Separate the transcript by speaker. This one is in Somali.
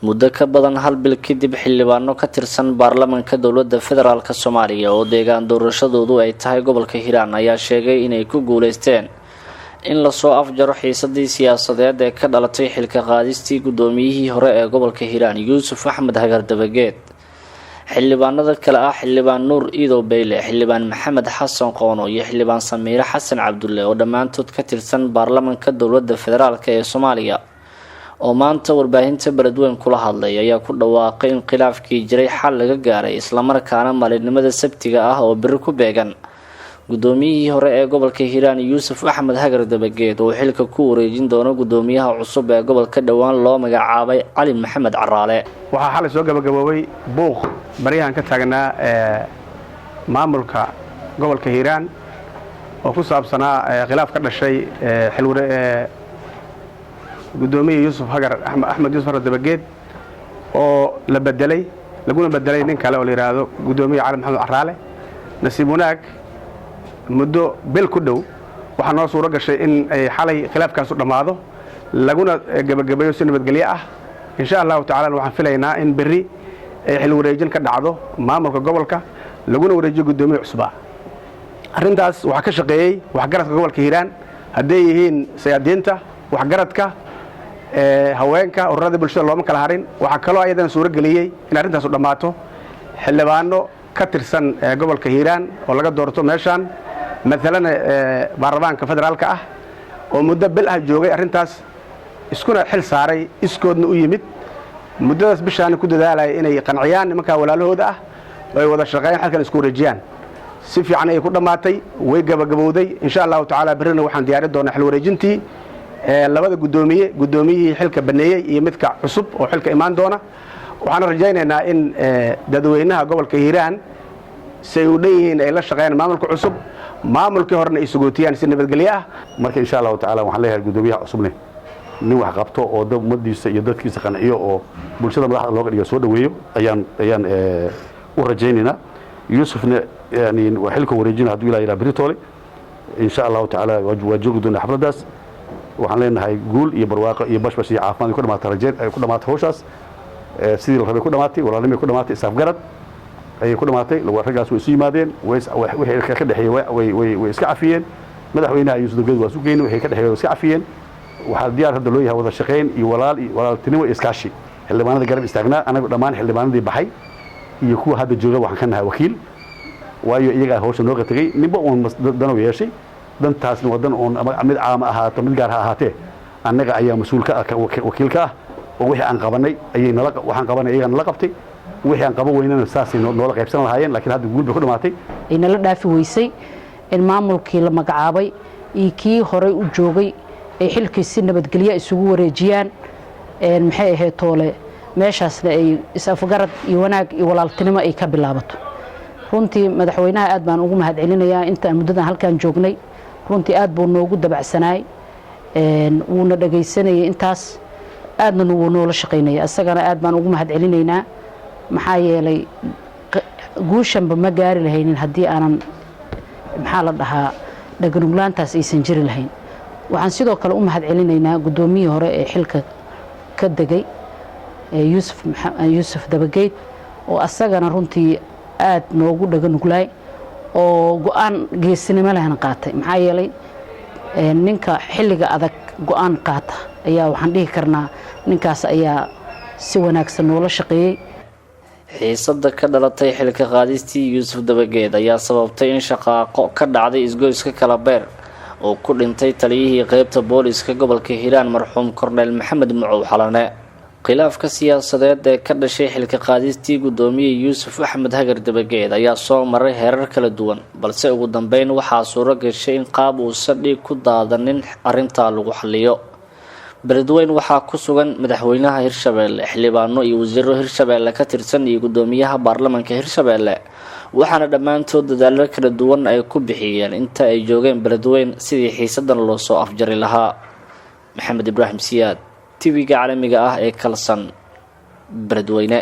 Speaker 1: muddo ka badan hal bil kadib xildhibaano ka tirsan baarlamaanka dowladda federaalka Soomaaliya oo deegaan doorashadoodu ay tahay gobolka Hiiraan ayaa sheegay inay ku guuleysteen in la soo afjaro xiisaddii siyaasadeed ee ka dhalatay xilka qaadistii gudoomiyihii hore ee gobolka Hiiraan Yuusuf Axmed Hagar Dabageed. xildhibaanada kale ah xildhibaan Nuur Iido Beyle, xildhibaan Maxamed Xasan Qoono iyo xildhibaan Samiire Xasan Cabdulle oo dhammaantood ka tirsan baarlamaanka dowladda federaalka ee Soomaaliya oo maanta warbaahinta beledweyn kula hadlay ayaa ku dhawaaqay in khilaafkii jiray xal laga gaaray isla markaana maalinimada Sabtiga ah oo biri ku beegan gudoomiyihii hore ee gobolka Hiiraan Yuusuf Axmed Hagar Dabageed oo xilka ku wareejin doono gudoomiyaha cusub ee gobolka dhawaan loo magacaabay Cali Maxamed Caraale.
Speaker 2: waxaa xal soo gabagaboobay buuq bariyahan ka taagnaa maamulka gobolka Hiiraan oo ku saabsanaa khilaaf ka dhashay xilware gudoomiye Yuusuf Axmed Hagar Dabageed oo la bedelay laguna bedelay nin kale oo la yiraahdo gudoomiye Cali Maxamed Caraale. nasiib wanaag muddo bil ku dhow waxaa noo suuro gashay in ay xalay khilaafkaas u dhamaado laguna gabagabeeyo si nabadgelyo ah insha Allah ta'ala. waxaan filaynaa in biri xil wareejin ka dhacdo maamulka gobolka laguna wareejiyo gudoomiye cusub. arrintaas waxa ka shaqeeyay waxgaradka gobolka Hiiraan haday yihiin siyaasiyiinta waxgaradka haweenka ururada bulshada looma kala harin. waxa kale oo ayadan suuro galiyay in arrintaas u dhamaato xildhibaano ka tirsan gobolka Hiiraan oo laga doorto meeshan مثلا baarlamaanka federaalka ah oo muddo bil ah joogay arrintaas iskuna xil saaray iskoodna u yimid muddadaas bishaan ku dadaalay inay qanciyaan nimanka walaalahooda ah oo ay wada shaqeeyaan halkan isku wareejiyaan si fiican ay ku dhamaatay way gabagabowday insha Allah ta'ala. birina waxaan diyaari doonaa xil wareejintii labada gudoomiyihii xilka baneeyay iyo midka cusub oo xilka imaan doona. waxaan rajaynaynaa in dadweynaha gobolka Hiiraan say u dheeyeen ay la shaqeeyaan maamulka cusub maamulkii horena ay sugootiyaan si nabadgelyo ah.
Speaker 3: marka insha Allah ta'ala waxaan leeyahay gudoomiyaha cusubne nin wax qabto oo umadiisa iyo dadkiisa qanciyo oo bulshada madaxda looga dhigo soo dhaweeyo ayaan u rajaynaynaa. Yuusufna yani waa xilka wareejin haduu ilaa Britole insha Allah ta'ala waa joogi doona xafladaas. waxaan leenahay guul iyo barwaaqo iyo bashbash iyo caafimaad ku dhamaatay rajeen ay ku dhamaatay hawshaas sidii la rabay ku dhamaatay walaalnimo ku dhamaatay isafgarad ay ku dhamaatay ragaas way isu yimaadeen wixii ka dhaxeeyay way iska cafiyeen. madaxweynaha Yuusuf Dabageed waa sugeeyeen wixii ka dhaxeeyay iska cafiyeen. waxa diyaar hadda loo yahay wada shaqeyn iyo walaaltinimo iskaashi. xildhibaanada garab istaagnaa anagu dhammaan xildhibaanadii baxay iyo kuwa hadda jooga waxaan ka nahay wakiil waayo iyaga hawsha noo qatagay ninba oo dano yeeshay dantaasna wadan oo mid caam ahaato mid gaar ahaatee annaga ayaa mas'uul ka ah wakiilka ah oo wixii aan qabanay waxaan qabanay iyaga la qabtay wixii aan qaban weynana saasay noola qaybsan lahaayeen laakiin hadda guul bay ku dhamaatay.
Speaker 4: ina la dhaafi weysay in maamulkii la magacaabay iyo kii hore u joogay ay xilkiisa nabadgelyo isugu wareejiyaan maxay ahayd toole meeshaasna ay isafgarad iyo wanaag iyo walaaltinimo ay ka bilaabato. runtii madaxweynaha aad baan ugu mahadcelinayaa inta muddadan halkan joognay. runtii aad buu noogu dabacsanaay wuuna dhageysanayay intaas aadna wuu noola shaqeynayay asagana aad baan ugu mahadcelinaynaa maxaa yeelay guushanba ma gaari lahaynin haddii aanan maxaa la dhahaa dhaganuglaantaas aysan jiri lahayn. waxaan sidoo kale u mahadcelinaynaa gudoomiyihii hore ee xilka ka degay Yuusuf Dabageed oo asagana runtii aad noogu dhaganuglaay oo go'aan geesinimo lehna qaatay. maxaa yeelay ninka xilliga adag go'aan qaata ayaa waxaan dhihi karnaa ninkaas ayaa si wanaagsan noola shaqeeyay.
Speaker 1: xiisadda ka dhalatay xilka qaadistii Yuusuf Dabageed ayaa sababtay in shaqaaqo ka dhacday isgoyska kala beer oo ku dhintay taliyihii qaybta booliska gobolka Hiiraan marxuum Korneel Maxamed Mucow Xalane. khilaafka siyaasadeed ee ka dhashay xilka qaadistii gudoomiye Yuusuf Axmed Hagar Dabageed ayaa soo maray heerar kala duwan balse ugu dambeyn waxaa suuro gashay in qaab uu sadhiig ku daadanin arrinta lagu xalliyo. beledweyn waxaa ku sugan madaxweynaha Hirshabeelle, xildhibaano iyo wasiirro Hirshabeelle ka tirsan iyo gudoomiyaha baarlamaanka Hirshabeelle waxaana dhammaantood dadaalo kala duwan ay ku bixiyeen inta ay joogeen beledweyn sidii xiisaddan loo soo afjari lahaa. Maxamed Ibraahim Siyaad TV-ga caalamiga ah ee Kalsan beledweyne.